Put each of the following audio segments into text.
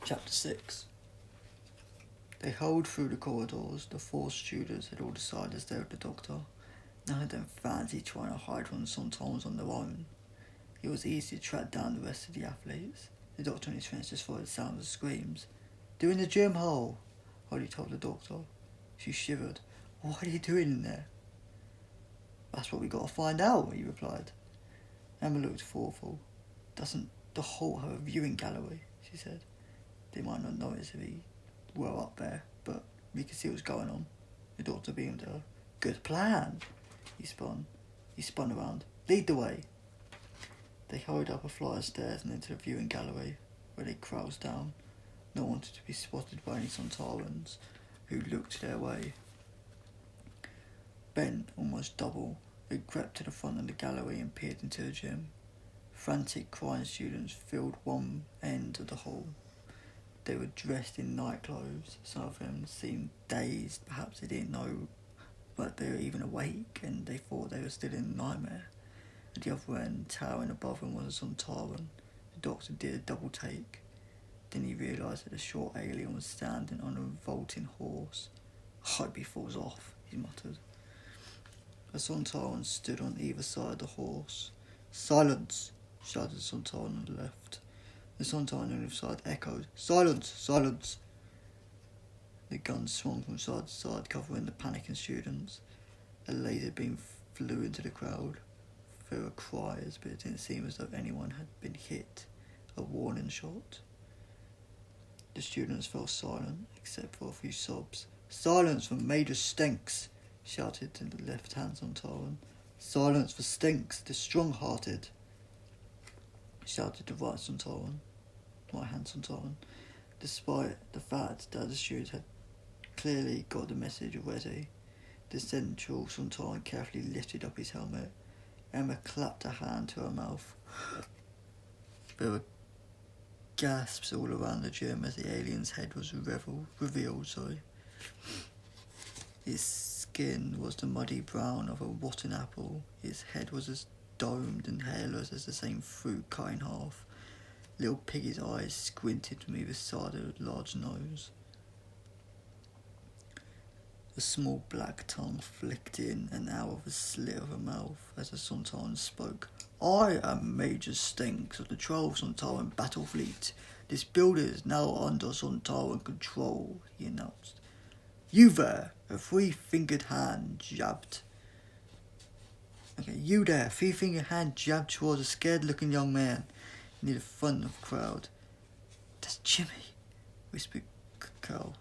Chapter 6. They hurled through the corridors. The 4 students had all decided to stay with the doctor. None of them fancied trying to hide from Sontaran on their own. It was easy to track down the rest of the athletes. The doctor and his friends just followed the sound of screams. "They're in the gym hole," Holly told the doctor. She shivered. "What are you doing in there?" "That's what we got to find out," he replied. Emma looked thoughtful. "Doesn't the hall have a viewing gallery?" she said. "They might not notice if we were up there, but we could see what's going on." The doctor beamed at her. "Good plan." He spun around. "Lead the way." They hurried up a flight of stairs and into the viewing gallery, where they crouched down. No one wanted to be spotted by any Sontarans who looked their way. Bent almost double, they crept to the front of the gallery and peered into the gym. Frantic, crying students filled one end of the hall. They were dressed in night clothes. Some of them seemed dazed. Perhaps they didn't know that they were even awake, and they thought they were still in a nightmare. At the other end, towering above them, was a Sontaran. The doctor did a double take. Then he realised that the short alien was standing on a revolting horse. "Hope he falls off," he muttered. A Sontaran stood on either side of the horse. "Silence!" shouted the Sontaran on the left. The Sontaran on the side echoed, "Silence! Silence!" The gun swung from side to side, covering the panicking students. A laser beam flew into the crowd. There were cries, but it didn't seem as though anyone had been hit. A warning shot. The students fell silent, except for a few sobs. "Silence for Major Stinks!" shouted to the left-hand Sontaran. "Silence for Stinks, the strong-hearted!" shouted the right-hand Sontaran. Despite the fact that the students had clearly got the message already, the central Sontaran carefully lifted up his helmet. Emma clapped her hand to her mouth. There were gasps all around the gym as the alien's head was revealed. His skin was the muddy brown of a rotten apple. His head was as domed and hairless as the same fruit cut in half. Little Piggy's eyes squinted from either side of a large nose. A small black tongue flicked in and out of a slit of her mouth as the Sontaran spoke. "I am Major Stinks of the 12th Sontaran Battle Fleet. This building is now under Sontaran control," he announced. "You there, a three-fingered hand jabbed." "You there, three-fingered hand jabbed towards a scared-looking young man near the front of the crowd." "That's Jimmy," whispered Carl.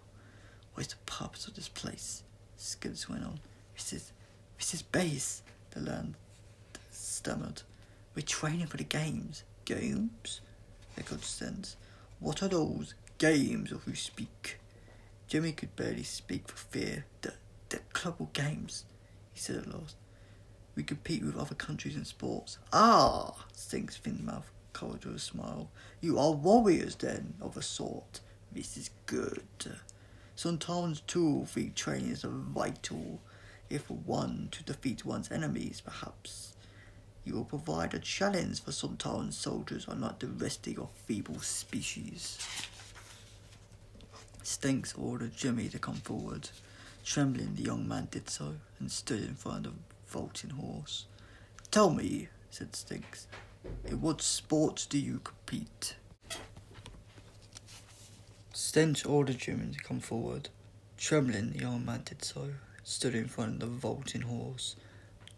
"What is the purpose of this place?" Skids went on. This is base," the lad stammered. "We're training for the games." "Games?" echoed Stens. "What are those games of who speak?" Jimmy could barely speak for fear. The global games," he said at last. "We compete with other countries in sports." "Ah!" Stink's thin mouth covered with a smile. "You are warriors, then, of a sort. This is good. Sontaran's tool for training is vital. If one to defeat one's enemies, perhaps you will provide a challenge for Sontaran soldiers, unlike the rest of your feeble species." Stinks ordered Jimmy to come forward. Trembling, the young man did so and stood in front of the vaulting horse. "Tell me," said Stinks, "in what sports do you compete?" Stench ordered Jimmy to come forward. Trembling, the young man did so, stood in front of the vaulting horse.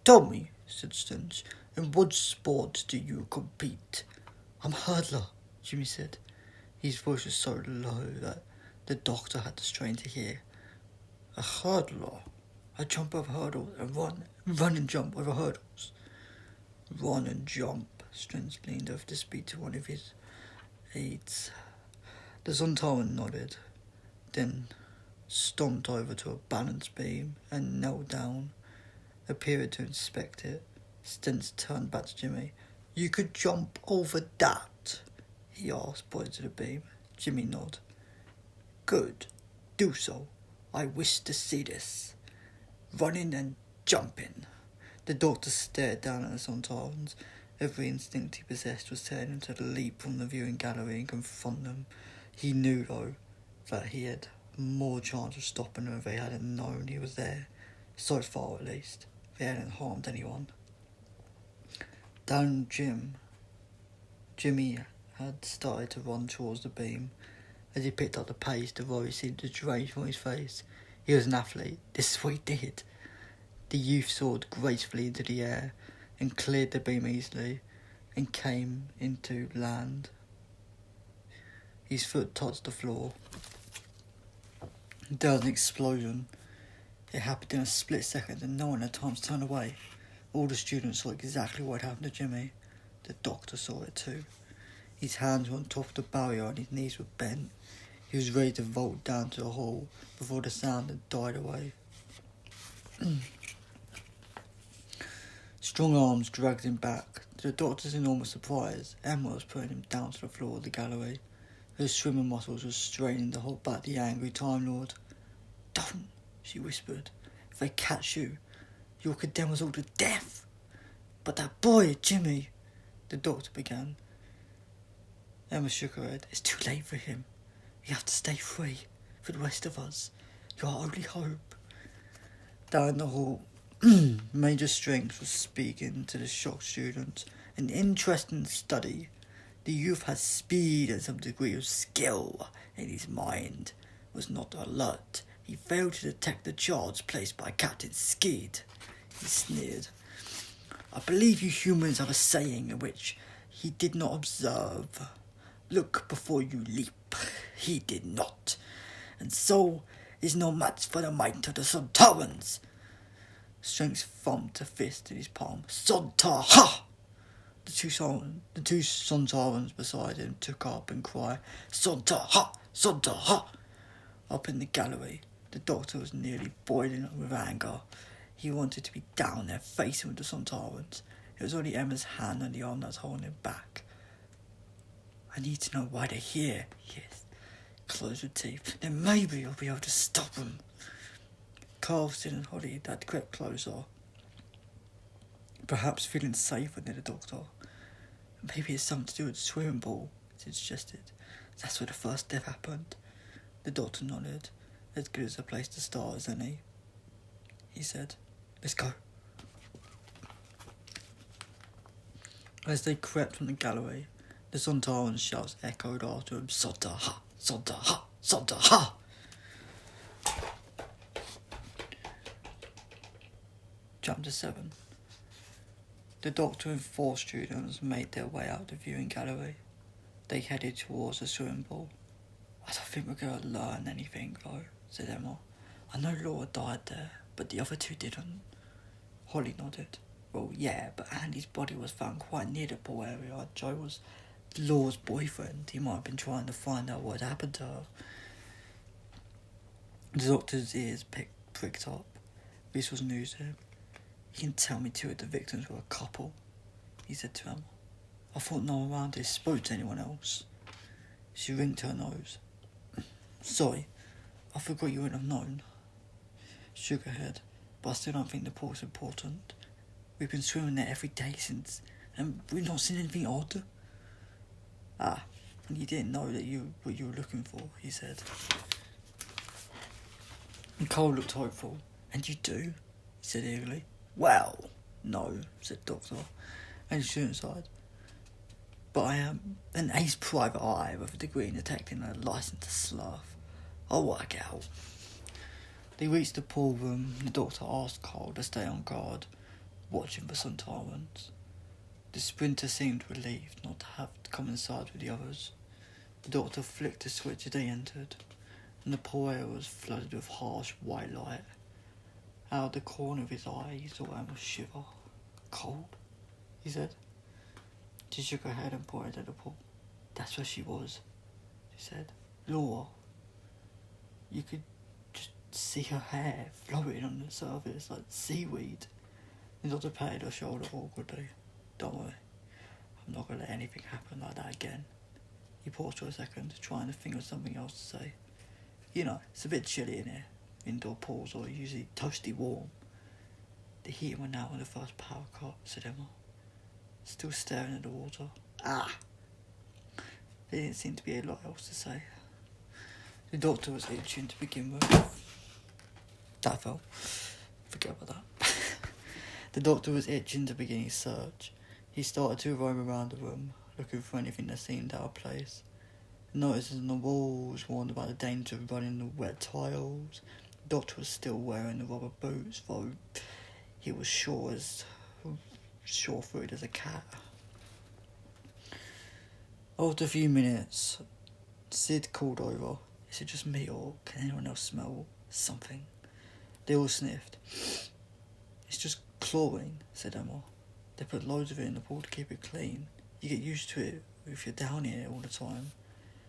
"Tell me," said Stench, "in what sport do you compete?" "I'm a hurdler," Jimmy said. His voice was so low that the doctor had to strain to hear. "A hurdler? I jump over hurdles and run and jump over hurdles." "Run and jump," Stench leaned over to speak to one of his aides. The Sontaran nodded, then stomped over to a balance beam and knelt down, appeared to inspect it. Stents turned back to Jimmy. "You could jump over that?" he asked, pointing to the beam. Jimmy nodded. "Good. Do so. I wish to see this. Running and jumping." The doctor stared down at the Sontarans. Every instinct he possessed was telling him to leap from the viewing gallery and confront them. He knew, though, that he had more chance of stopping them if they hadn't known he was there. So far, at least. They hadn't harmed anyone. Down Jimmy had started to run towards the beam. As he picked up the pace, the worry seemed to drain from his face. He was an athlete. This is what he did. The youth soared gracefully into the air and cleared the beam easily and came into land. His foot touched the floor. There was an explosion. It happened in a split second and no one had time to turn away. All the students saw exactly what happened to Jimmy. The doctor saw it too. His hands were on top of the barrier and his knees were bent. He was ready to vault down to the hall before the sound had died away. Strong arms dragged him back. To the doctor's enormous surprise, Emma was putting him down to the floor of the gallery. Her swimming muscles were straining to hold back the angry Time Lord. "Don't," she whispered. "If they catch you, you'll condemn us all to death." "But that boy, Jimmy," the doctor began. Emma shook her head. "It's too late for him. You have to stay free for the rest of us. You're our only hope." Down in the hall, Major Strength was speaking to the shocked students. "An interesting study. The youth has speed and some degree of skill, and his mind was not alert. He failed to detect the charge placed by Captain Skid." He sneered. "I believe you humans have a saying in which he did not observe. Look before you leap. He did not, and so is no match for the might of the Sontarans." Strength thumped a fist in his palm. "Sontar-ha!" The two Sontarans beside him took up and cried, "Sontar-ha! Sontar-ha!" Up in the gallery, the doctor was nearly boiling with anger. He wanted to be down there facing with the Sontarans. It was only Emma's hand on the arm that was holding him back. "I need to know why they're here," he hissed, closed with teeth. "Then maybe you'll be able to stop them." Carlson and Holly had crept closer, perhaps feeling safer near the doctor. "Maybe it's something to do with the swimming pool," he suggested. "That's where the first death happened." The doctor nodded. "As good as a place to start as any," he said. "Let's go." As they crept from the gallery, the Sontaran's shouts echoed after him. "Sontar-ha! Sontar-ha! Sontar-ha!" Chapter 7. The doctor and 4 students made their way out the viewing gallery. They headed towards the swimming pool. "I don't think we're going to learn anything, though," said Emma. "I know Laura died there, but the other 2 didn't." Holly nodded. "Well, yeah, but Andy's body was found quite near the pool area. Joe was Laura's boyfriend. He might have been trying to find out what had happened to her." The doctor's ears pricked up. This was news to him. "You can tell me 2 of the victims were a couple," he said to Emma. "I thought no one around here spoke to anyone else." She wrinked her nose. "Sorry, I forgot you wouldn't have known." She shook her head. "But I still don't think the pool's important. We've been swimming there every day since, and we've not seen anything odd." "Ah, you didn't know what you were looking for," he said. And Cole looked hopeful. "And you do?" he said eagerly. "Well, no," said the doctor, and the student sighed. "But I am an ace private eye with a degree in detecting and a license to slough. I'll work it out." They reached the pool room, and the doctor asked Cole to stay on guard, watching for Sontarans. The sprinter seemed relieved not to have to come inside with the others. The doctor flicked the switch as they entered, and the pool area was flooded with harsh white light. Out of the corner of his eye, he saw Emma shiver. "Cold?" he said. She shook her head and pointed at the pool. "That's where she was," she said. "Laura." You could just see her hair floating on the surface like seaweed. The doctor patted her shoulder awkwardly. "Don't worry. I'm not going to let anything happen like that again." He paused for a second, trying to think of something else to say. "You know, it's a bit chilly in here. Indoor pools are usually toasty warm." "The heat went out when the first power cut," said Emma, still staring at the water. "Ah!" There didn't seem to be a lot else to say. The doctor was itching to begin with. That fell. Forget about that. The doctor was itching to begin his search. He started to roam around the room, looking for anything that seemed out of place. Noticing the walls, warned about the danger of running the wet tiles. The doctor was still wearing the rubber boots, though he was sure-footed as a cat. After a few minutes, Sid called over. Is it just me, or can anyone else smell something? They all sniffed. It's just chlorine, said Emma. They put loads of it in the pool to keep it clean. You get used to it if you're down here all the time.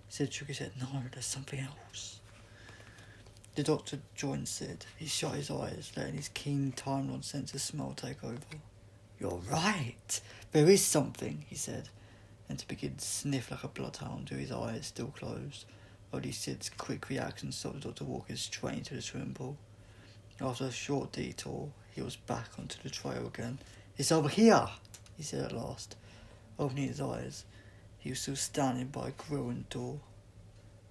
Sid shook his head. No, there's something else. The doctor joined Sid. He shut his eyes, letting his keen time-worn sense of smell take over. You're right. There is something, he said, and to begin to sniff like a bloodhound with his eyes still closed. Only Sid's quick reaction stopped the doctor walking straight into the swimming pool. After a short detour, he was back onto the trail again. It's over here, he said at last. Opening his eyes, he was still standing by a grill in the door.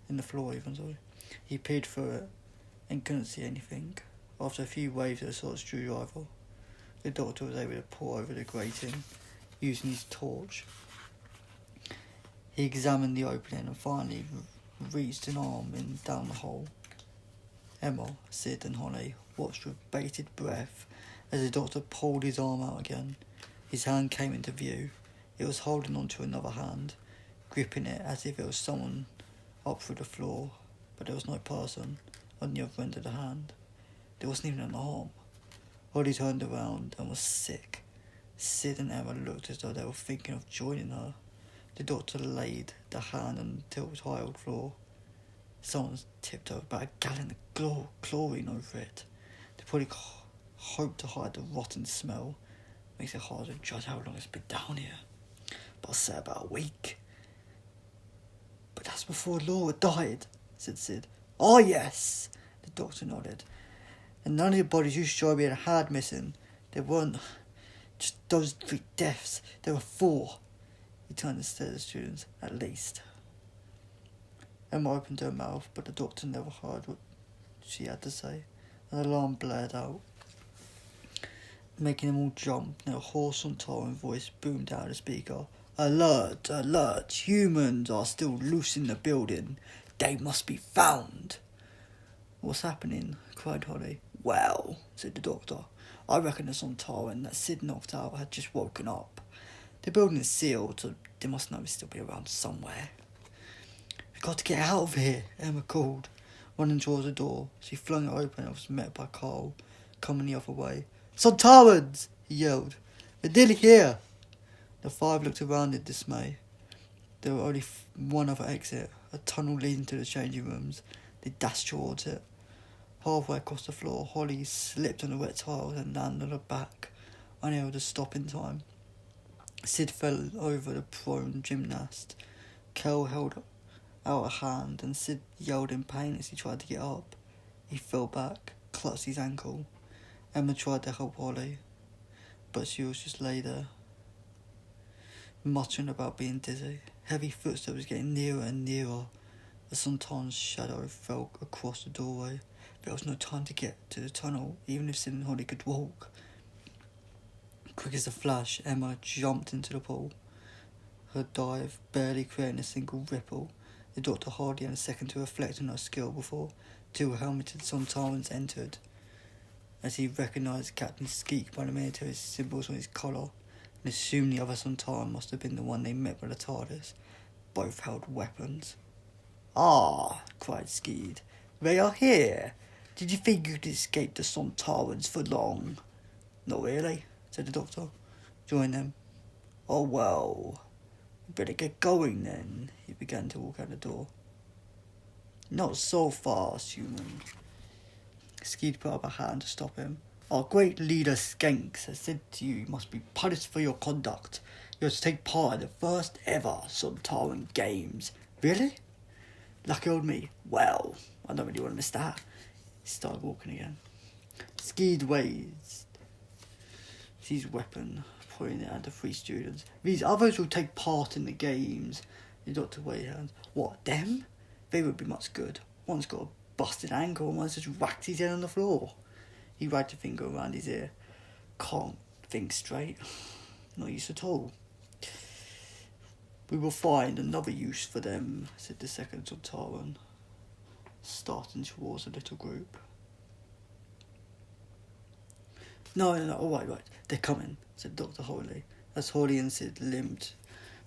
In the floor even, sorry. He peered through it and couldn't see anything. After a few waves of a sort of screwdriver, the doctor was able to pore over the grating using his torch. He examined the opening and finally reached an arm in down the hole. Emma, Sid and Holly watched with bated breath as the doctor pulled his arm out again. His hand came into view. It was holding onto another hand, gripping it as if it was someone up through the floor, but there was no person on the other end of the hand. There wasn't even an arm. Holly turned around and was sick. Sid and Emma looked as though they were thinking of joining her. The doctor laid the hand on the tiled floor. Someone's tipped over about a gallon of chlorine over it. They probably hoped to hide the rotten smell. Makes it hard to judge how long it's been down here. But I'll say about a week. But that's before Laura died, said Sid. Oh yes, the doctor nodded. And none of the bodies you showed me had missing. There weren't just those 3 deaths. There were 4. He turned and stared at the students. At least. Emma opened her mouth, but the doctor never heard what she had to say. An alarm blared out, making them all jump, and a hoarse Sontaran voice boomed out of the speaker. Alert, alert, humans are still loose in the building. They must be found. What's happening? Cried Holly. Well, said the doctor, I reckon the Sontaran that Sid knocked out had just woken up. The building is sealed, so they must know still be around somewhere. We've got to get out of here, Emma called. Running towards the door, she flung it open and was met by Carl, coming the other way. Sontarans! He yelled. They're nearly here! The 5 looked around in dismay. There were only one other exit, a tunnel leading to the changing rooms. They dashed towards it. Halfway across the floor, Holly slipped on the wet tiles and landed on her back, unable to stop in time. Sid fell over the prone gymnast. Kel held out a hand and Sid yelled in pain as he tried to get up. He fell back, clutched his ankle. Emma tried to help Holly, but she was just lay there, muttering about being dizzy. Heavy footsteps was getting nearer and nearer. The Sontaran's shadow fell across the doorway. There was no time to get to the tunnel, even if Sid and Holly could walk. Quick as a flash, Emma jumped into the pool. Her dive barely creating a single ripple. The doctor hardly had a second to reflect on her skill before 2 helmeted Sontarans entered. As he recognised Captain Skeek by the military symbols on his collar, and assumed the other Sontaran must have been the one they met by the TARDIS. Both held weapons. Ah, cried Skeed. They are here. Did you think you'd escape the Sontarans for long? Not really, said the doctor. Join them. Oh well, we better get going then. He began to walk out the door. Not so fast, human. Skeed put up a hand to stop him. Our great leader Skanks has said to you must be punished for your conduct. You have to take part in the first ever Sontaran Games. Really? Lucky old me. Well, I don't really want to miss that. He started walking again. Skeed raised his weapon, pointing it at the 3 students. These others will take part in the games. The doctor waved hands. What, them? They would be much good. One's got a busted ankle and one's just whacked his head on the floor. He wagged a finger around his ear. Can't think straight. Not used at all. We will find another use for them, said the second Sontaran, starting towards the little group. No, all right, they're coming, said Dr. Holly, as Holly and Sid limped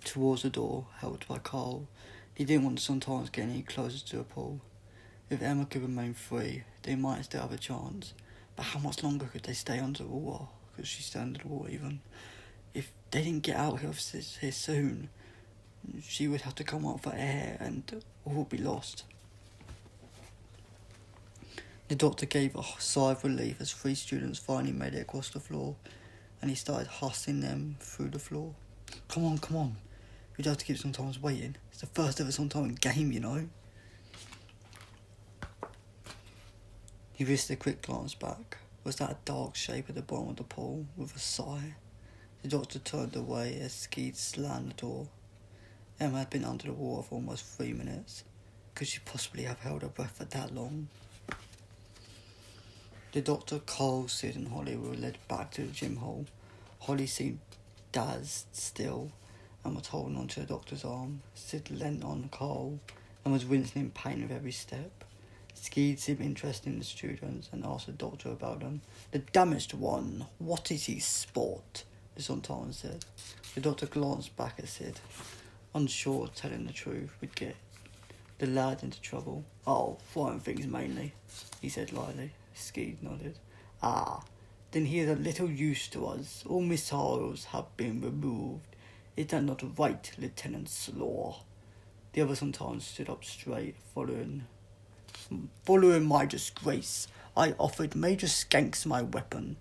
towards the door, held by Carl. He didn't want the Sontarans to get any closer to the pool. If Emma could remain free, they might still have a chance. But how much longer could they stay under the water? Could she stay under the water even? If they didn't get out here soon, she would have to come up for air and all would be lost. The doctor gave a sigh of relief as 3 students finally made it across the floor, and he started hustling them through the floor. Come on. We'd have to keep Sontarans waiting. It's the first ever Sontaran game, you know. He risked a quick glance back. Was that a dark shape at the bottom of the pool? With a sigh, the doctor turned away as Skeet slammed the door. Emma had been under the water for almost 3 minutes. Could she possibly have held her breath for that long? The doctor, Carl, Sid and Holly were led back to the gym hole. Holly seemed dazzled still and was holding onto the doctor's arm. Sid leant on Carl and was wincing in pain with every step. Skeet seemed interested in the students and asked the doctor about them. The damaged one, what is his sport? The Sontaran said. The doctor glanced back at Sid, unsure of telling the truth would get the lad into trouble. Oh, throwing things mainly, he said lightly. Skeet nodded. Ah, then he is a little use to us. All missiles have been removed. Is that not right, Lieutenant Slaw? The other Sontaran stood up straight, following my disgrace. I offered Major Skanks my weapon,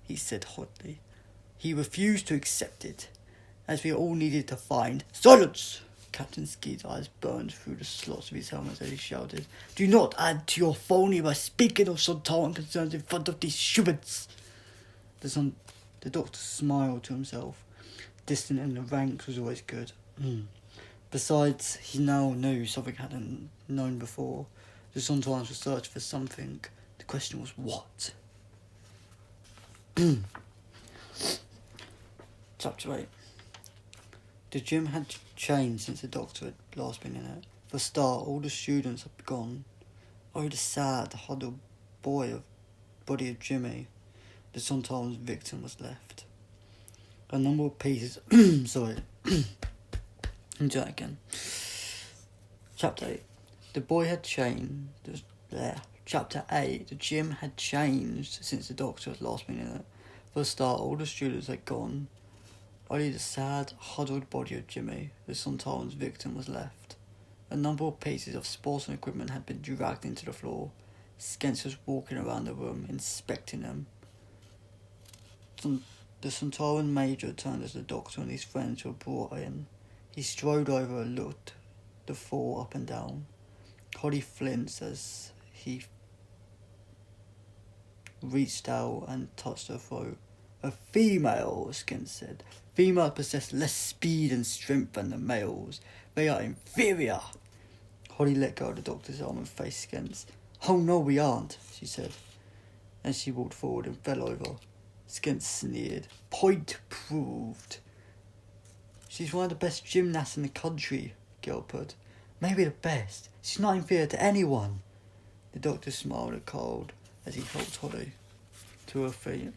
he said hotly. He refused to accept it, as we all needed to find... Silence! Captain Skeet's eyes burned through the slots of his helmet as he shouted. Do not add to your phony by speaking of Sontaran concerns in front of these students. The doctor smiled to himself. Distant in the ranks was always good. Besides, he now knew something he hadn't known before. The Sontarans were searching for something. The question was what? Chapter 8. The gym had changed since the doctor had last been in it. For a start, all the students had gone. Only the sad, huddled body of Jimmy, the Sontaran's victim, was left. A number of pieces... Sorry. Let me do that again. Chapter 8. The boy had changed. Chapter 8. The gym had changed since the doctor had last been in it. For a start, all the students had gone. Only the sad, huddled body of Jimmy, the Sontaran's victim, was left. A number of pieces of sports and equipment had been dragged into the floor. Skents was walking around the room, inspecting them. The Sontaran major turned as the doctor and his friends were brought in. He strode over and looked the floor up and down. Holly flinched as he reached out and touched her throat. A female, Skins said. Females possess less speed and strength than the males. They are inferior. Holly let go of the doctor's arm and faced Skins. Oh no, we aren't, she said. And she walked forward and fell over. Skins sneered. Point proved. She's one of the best gymnasts in the country, Gil put. Maybe the best. She's not inferior to anyone. The doctor smiled at Carl as he helped Holly to her feet.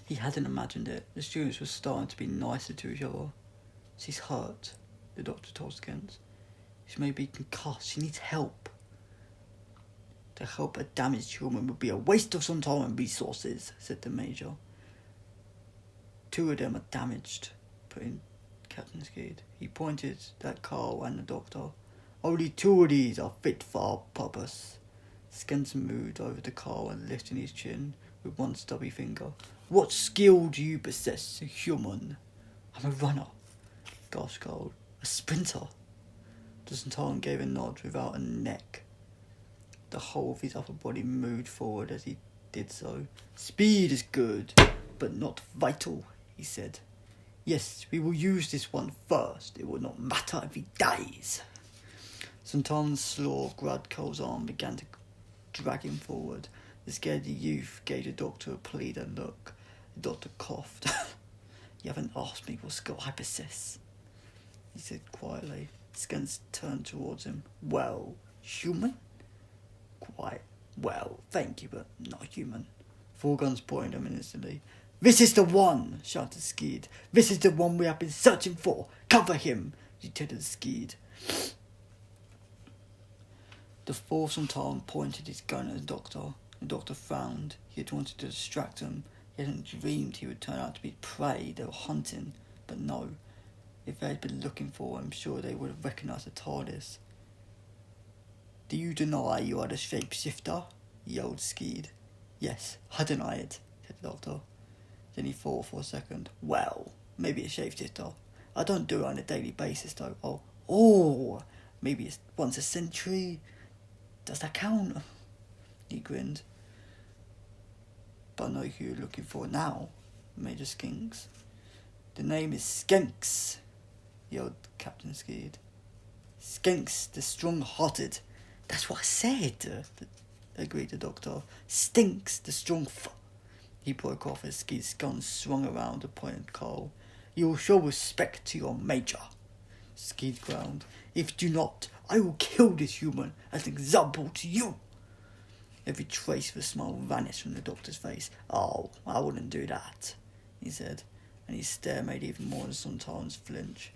He hadn't imagined it. The students were starting to be nicer to each other. She's hurt, the doctor told Skins. She may be concussed. She needs help. To help a damaged woman would be a waste of Sontaran resources, said the major. 2 of them are damaged, put in Captain Skeet. He pointed at Carl and the doctor. Only 2 of these are fit for our purpose. Skins moved over to Carl and lifted his chin with one stubby finger. What skill do you possess, human? I'm a runner, gasped Carl. A sprinter. The Sontaran gave a nod without a neck. The whole of his upper body moved forward as he did so. Speed is good, but not vital, he said. Yes, we will use this one first. It will not matter if he dies. Sontaran's slaw grabbed Cole's arm and began to drag him forward. The scared youth gave the doctor a pleading look. The doctor coughed. "You haven't asked me what skill I possess," he said quietly. Skins turned towards him. "Well, human?" "Quite well, thank you, but not human." Four guns pointed him instantly. "This is the one!" shouted Skeed. "This is the one we have been searching for! Cover him!" Lieutenant Skeed. The fourth Sontaran pointed his gun at the doctor. The doctor frowned. He had wanted to distract him. He hadn't dreamed he would turn out to be prey they were hunting. But no. If they had been looking for him, I'm sure they would have recognised the TARDIS. "Do you deny you are the shapeshifter?" yelled Skeed. "Yes, I deny it," said the doctor. Then he thought for a second. "Well, maybe a shapeshifter. I don't do it on a daily basis though. Oh, maybe it's once a century. Does that count?" He grinned. "But I know who you're looking for now, Major Skinks." "The name is Skinks," yelled Captain Skeed. "Skinks, the strong-hearted." "That's what I said," agreed the doctor. "Stinks, the strong He broke off as Skeed's gun swung around and pointed at Cole. "You will show respect to your major." Skeed growled. "If you do not, I will kill this human as an example to you." Every trace of a smile vanished from the doctor's face. "Oh, I wouldn't do that," he said, and his stare made even more than Sontaran's flinch.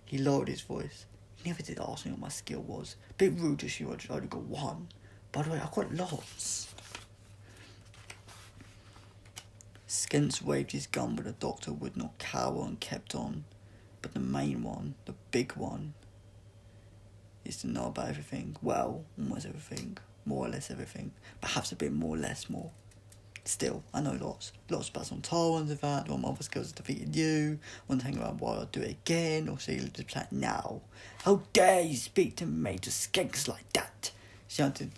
He lowered his voice. "You never did ask me what my skill was. Bit rude to you, I only got one. By the way, I've got lots." Skins waved his gun, but the doctor would not cower and kept on. "But the main one, the big one, is to know about everything. Well, almost everything. More or less everything. Perhaps a bit more or less more. Still, I know lots. Lots about Sontarans, in fact. One of my other skills has defeated you. Want to hang around while I do it again, or see the plan now." "How dare you speak to Major Skinks like that?" shouted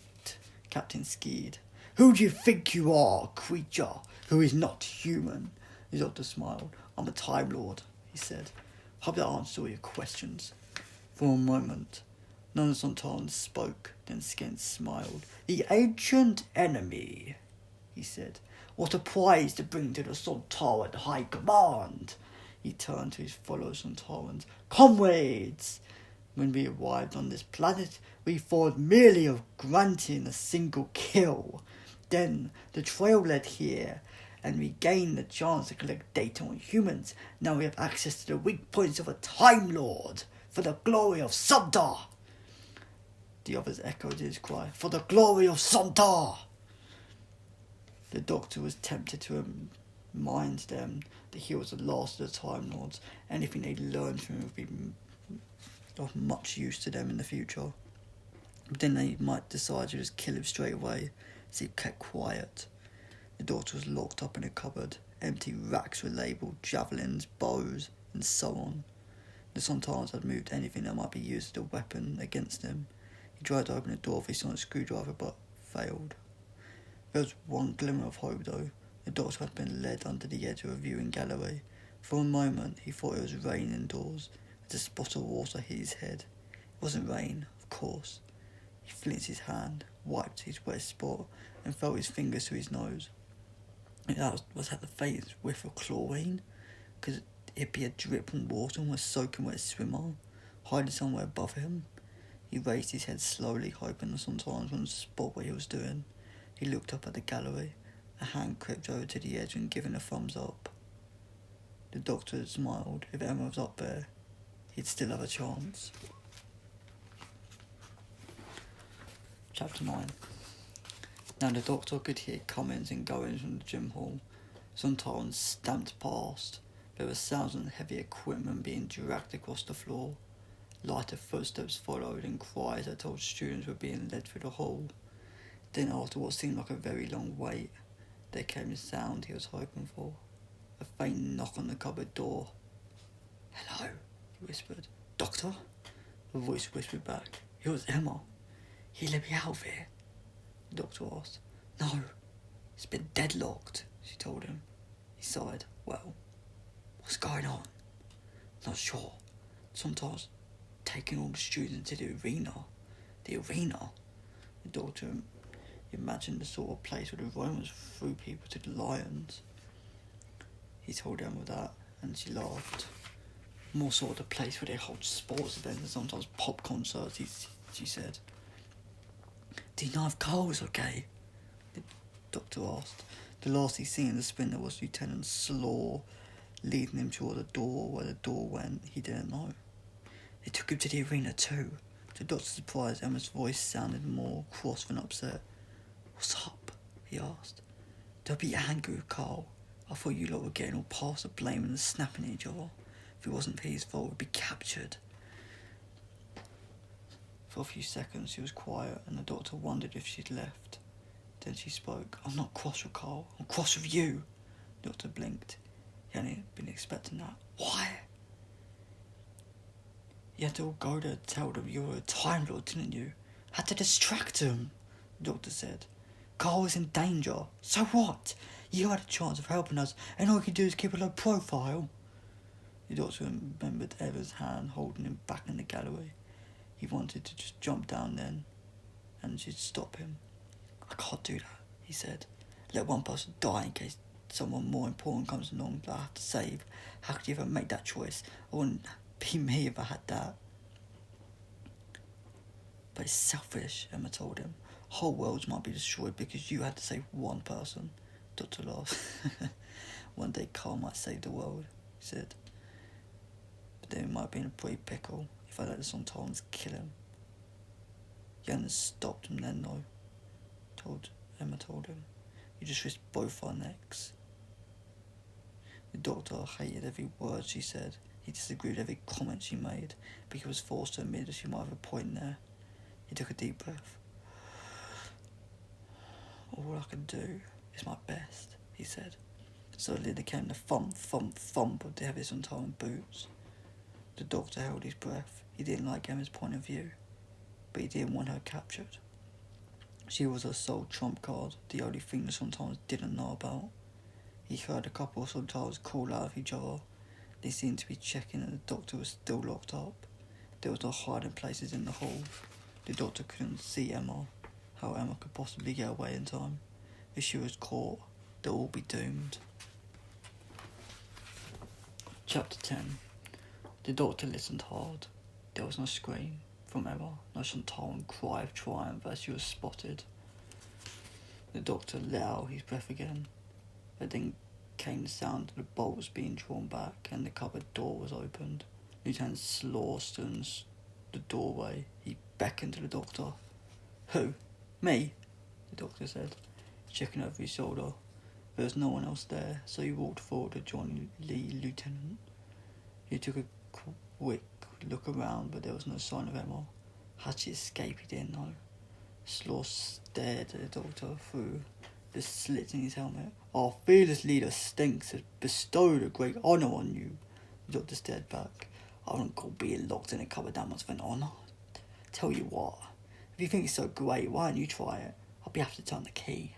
Captain Skeed. "Who do you think you are, creature who is not human?" The doctor smiled. "I'm a Time Lord," he said. "Hope that answers all your questions." For a moment, none of the Sontarans spoke. Then Skins smiled. "The ancient enemy," he said. "What a prize to bring to the Sontaran High Command." He turned to his fellow Sontarans. "Comrades, when we arrived on this planet, we thought merely of granting a single kill. Then the trail led here, and we gained the chance to collect data on humans. Now we have access to the weak points of a Time Lord, for the glory of Sontar." The others echoed his cry, "For the glory of Sontar!" The doctor was tempted to remind them that he was the last of the Time Lords. Anything they learned from him would be of much use to them in the future. But then they might decide to just kill him straight away, so he kept quiet. The doctor was locked up in a cupboard. Empty racks were labelled javelins, bows, and so on. The Sontarans had moved anything that might be used as a weapon against him. He tried to open the door with his sonic screwdriver, but failed. There was one glimmer of hope, though. The doctor had been led under the edge of a viewing gallery. For a moment, he thought it was rain indoors, as a spot of water hit his head. It wasn't rain, of course. He flinched his hand, wiped his wet spot, and felt his fingers to his nose. Was that the faintest whiff of chlorine? Could it be a drip from water and was soaking wet swimmer, hiding somewhere above him? He raised his head slowly, hoping the Sontarans wouldn't spot what he was doing. He looked up at the gallery. A hand crept over to the edge and given a thumbs up. The doctor had smiled. If Emma was up there, he'd still have a chance. Chapter 9. Now the doctor could hear comings and goings from the gym hall. Sontarans stamped past. There were sounds of heavy equipment being dragged across the floor. Lighter footsteps followed and cries that told students were being led through the hall. Then, after what seemed like a very long wait, there came the sound he was hoping for. A faint knock on the cupboard door. "Hello," he whispered. "Doctor?" The voice whispered back. It was Emma. "He let me out of here?" the doctor asked. "No, it's been deadlocked," she told him. He sighed. "Well, what's going on?" "Not sure. Sometimes taking all the students to the arena. The arena? The doctor imagined the sort of place where the Romans threw people to the lions. He told Emma that, and she laughed. More sort of the place where they hold sports events and sometimes pop concerts, she said. Do you know if Carl was okay? The doctor asked. The last he'd seen in the sprinter was Lieutenant Slaw leading him toward the door. Where the door went, he didn't know. They took him to the arena too. To the doctor's surprise, Emma's voice sounded more cross than upset. What's up? He asked. Don't be angry with Carl. I thought you lot were getting all past the blame and snapping at each other. If it wasn't for his fault, we'd be captured. For a few seconds she was quiet, and the doctor wondered if she'd left. Then she spoke. I'm not cross with Carl. I'm cross with you. The doctor blinked. He hadn't been expecting that. Why? You had to all go there to tell them you were a Time Lord, didn't you? Had to distract him, the doctor said. Carl was in danger. So what? You had a chance of helping us, and all you could do is keep a low profile. The doctor remembered Eva's hand holding him back in the gallery. He wanted to just jump down then, and she'd stop him. I can't do that, he said. Let one person die in case someone more important comes along that I have to save. How could you ever make that choice? I wouldn't be me if I had that. But it's selfish, Emma told him. Whole worlds might be destroyed because you had to save one person. Doctor laughed. One day Carl might save the world, he said. But then he might be in a great pickle if I let the Sontarans kill him. You hadn't stopped him then, though, Emma told him. You just risked both our necks. The doctor hated every word she said. He disagreed with every comment she made, but he was forced to admit that she might have a point there. He took a deep breath. All I can do is my best, he said. Suddenly there came the thump, thump, thump of the heavy Sontaran boots. The doctor held his breath. He didn't like Emma's point of view, but he didn't want her captured. She was her sole trump card, the only thing the Sontarans didn't know about. He heard a couple of Sontarans call out of each other. They seemed to be checking that the doctor was still locked up. There was no hiding places in the hall. The doctor couldn't see Emma. How Emma could possibly get away in time? If she was caught, they'll all be doomed. Chapter 10. The doctor listened hard. There was no scream from Emma, no Sontaran cry of triumph as she was spotted. The doctor let out his breath again, but then came the sound of the bolts being drawn back and the cupboard door was opened. Lieutenant Slaw stood in the doorway. He beckoned to the doctor. Who? Me? The doctor said, checking over his shoulder. There was no one else there, so he walked forward to join the lieutenant. He took a quick look around, but there was no sign of Emma. Had she escaped, he didn't know. Slaw stared at the doctor through the slits in his helmet. Our fearless leader Stinks has bestowed a great honour on you. The doctor stared back. I wouldn't call being locked in a cupboard that much of an honour. Tell you what, if you think it's so great, why don't you try it? I'll be happy to turn the key.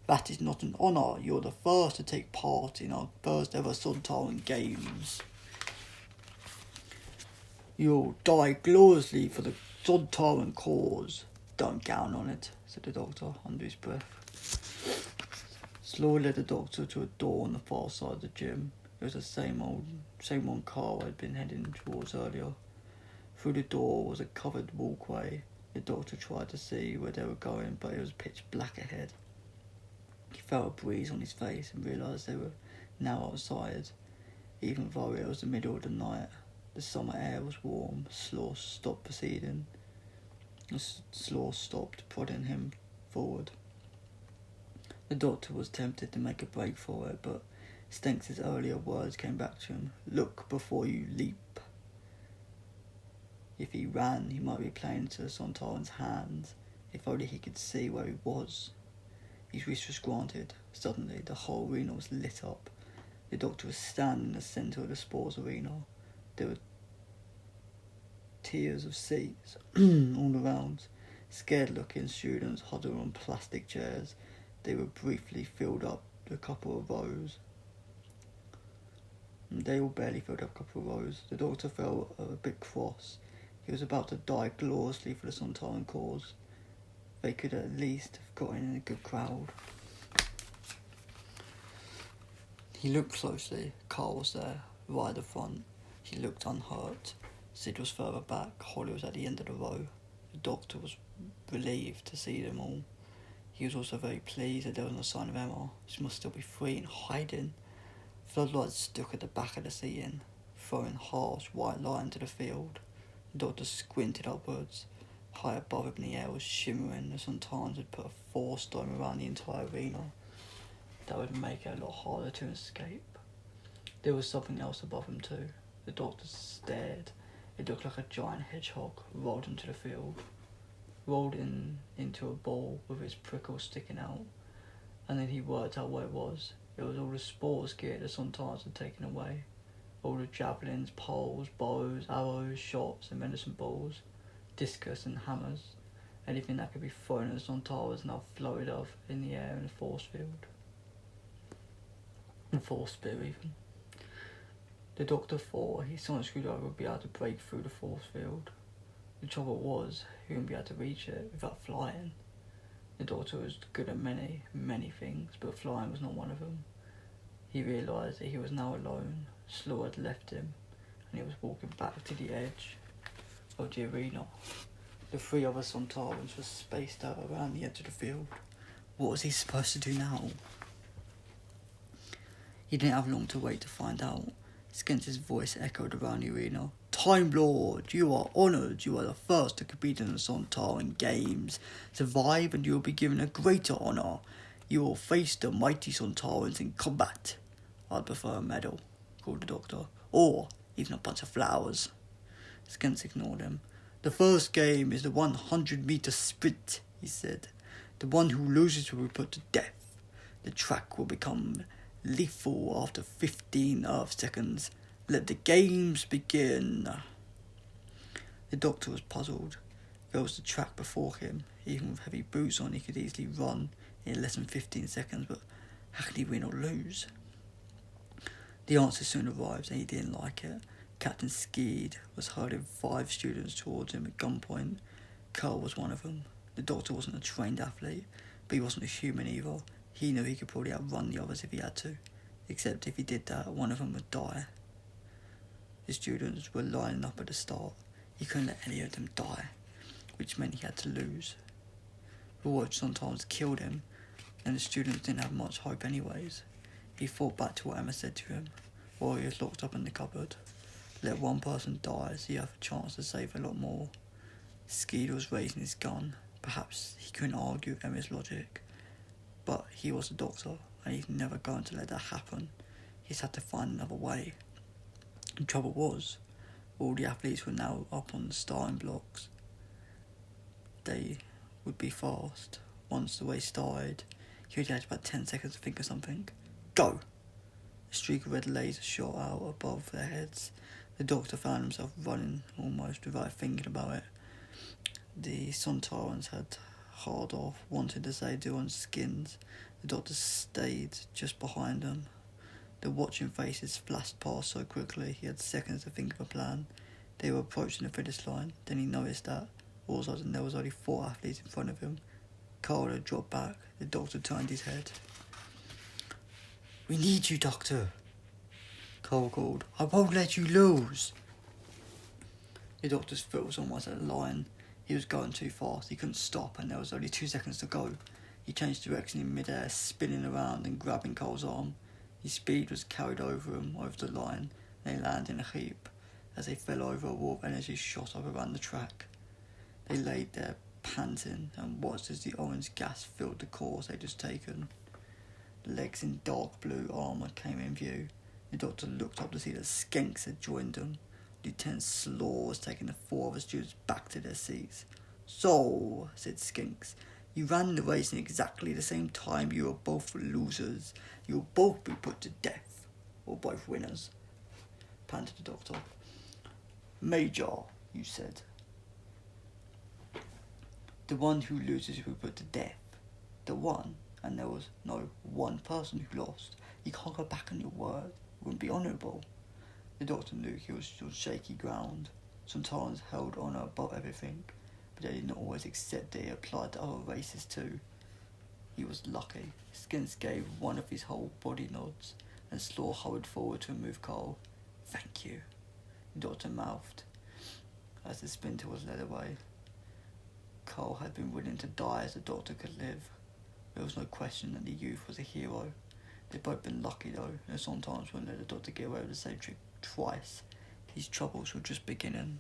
That is not an honour. You're the first to take part in our first ever Sontaran Games. You'll die gloriously for the Sontaran cause. Don't count on it, said the doctor under his breath. Slaw led the doctor to a door on the far side of the gym. It was the same one Carl had been heading towards earlier. Through the door was a covered walkway. The doctor tried to see where they were going, but it was pitch black ahead. He felt a breeze on his face and realised they were now outside. Even though it was the middle of the night, the summer air was warm. Slaw stopped proceeding. Slaw stopped, prodding him forward. The doctor was tempted to make a break for it, but Stinks' earlier words came back to him. Look before you leap. If he ran, he might be playing into the Sontaran's hands. If only he could see where he was. His wish was granted. Suddenly, the whole arena was lit up. The doctor was standing in the centre of the sports arena. There were tiers of seats all around. Scared-looking students huddled on plastic chairs. They were briefly filled up a couple of rows. They all barely filled up a couple of rows. The doctor felt a bit cross. He was about to die gloriously for the Sontaran cause. They could at least have gotten in a good crowd. He looked closely. Carl was there, right at the front. He looked unhurt. Sid was further back. Holly was at the end of the row. The doctor was relieved to see them all. He was also very pleased that there was no sign of Emma. She must still be free and hiding. Floodlights stuck at the back of the ceiling, throwing harsh white light into the field. The doctor squinted upwards. High above him in the air was shimmering. The Sontarans had put a force dome around the entire arena. That would make it a lot harder to escape. There was something else above him too. The doctor stared. It looked like a giant hedgehog rolled into the field. Rolled into a ball with its prickles sticking out. And then he worked out what it was. It was all the sports gear the Sontarans had taken away. All the javelins, poles, bows, arrows, shots and medicine balls, discus and hammers. Anything that could be thrown at the Sontarans now floated off in the air in a force field. And force spear even. The doctor thought his sonic screwdriver would be able to break through the force field. The trouble was, he wouldn't be able to reach it without flying. The doctor was good at many things, but flying was not one of them. He realised that he was now alone. Slaw had left him, and he was walking back to the edge of the arena. The three other Sontarans were spaced out around the edge of the field. What was he supposed to do now? He didn't have long to wait to find out. Skence's voice echoed around the arena. Time Lord, you are honoured. You are the first to compete in the Sontaran Games. Survive and you will be given a greater honour. You will face the mighty Sontarans in combat. I'd prefer a medal, called the doctor. Or even a bunch of flowers. Skence ignored him. The first game is the 100-metre sprint, he said. The one who loses will be put to death. The track will become lethal after 15 Earth seconds. Let the games begin. The doctor was puzzled. There was the track before him. Even with heavy boots on, he could easily run in less than 15 seconds, but how could he win or lose? The answer soon arrived, and he didn't like it. Captain Skeed was herding 5 students towards him at gunpoint. Carl was one of them. The doctor wasn't a trained athlete, but he wasn't a human either. He knew he could probably outrun the others if he had to, except if he did that, one of them would die. The students were lining up at the start. He couldn't let any of them die, which meant he had to lose. The watch sometimes killed him, and the students didn't have much hope anyways. He thought back to what Emma said to him, while he was locked up in the cupboard. Let one person die so you have a chance to save a lot more. Skeed was raising his gun. Perhaps he couldn't argue with Emma's logic, but he was a doctor, and he's never going to let that happen. He's had to find another way. The trouble was, all the athletes were now up on the starting blocks. They would be fast. Once the race started, he only had about 10 seconds to think of something. Go! A streak of red laser shot out above their heads. The doctor found himself running almost without thinking about it. The Sontarans had hard off, wanted to say do on skins. The doctor stayed just behind them. The watching faces flashed past so quickly he had seconds to think of a plan. They were approaching the finish line. Then he noticed that all of a sudden there was only 4 athletes in front of him. Carl had dropped back. The doctor turned his head. We need you, Doctor, Carl called. I won't let you lose. The doctor's foot was almost at the line. He was going too fast. He couldn't stop, and there was only 2 seconds to go. He changed direction in midair, spinning around and grabbing Carl's arm. His speed was carried over him, over the line, and they landed in a heap. As they fell over, a wall of energy shot up around the track. They laid there, panting, and watched as the orange gas filled the course they'd just taken. Legs in dark blue armour came in view. The doctor looked up to see that Skenks had joined them. Lieutenant Slaw was taking the 4 other students back to their seats. So, said Skinks, you ran the race in exactly the same time. You are both losers. You will both be put to death. Or both winners, panted the doctor. Major, you said. The one who loses will be put to death. The one, and there was no one person who lost. You can't go back on your word. It wouldn't be honourable. The doctor knew he was on shaky ground. Sontarans held honour above everything, but they did not always accept that it applied to other races too. He was lucky. Skins gave one of his whole body nods, and Slaw hurried forward to remove Carl. "Thank you," the doctor mouthed, as the splinter was led away. Carl had been willing to die as the doctor could live. There was no question that the youth was a hero. They'd both been lucky though, and sometimes wouldn't let the doctor get away with the same trick twice. His troubles were just beginning.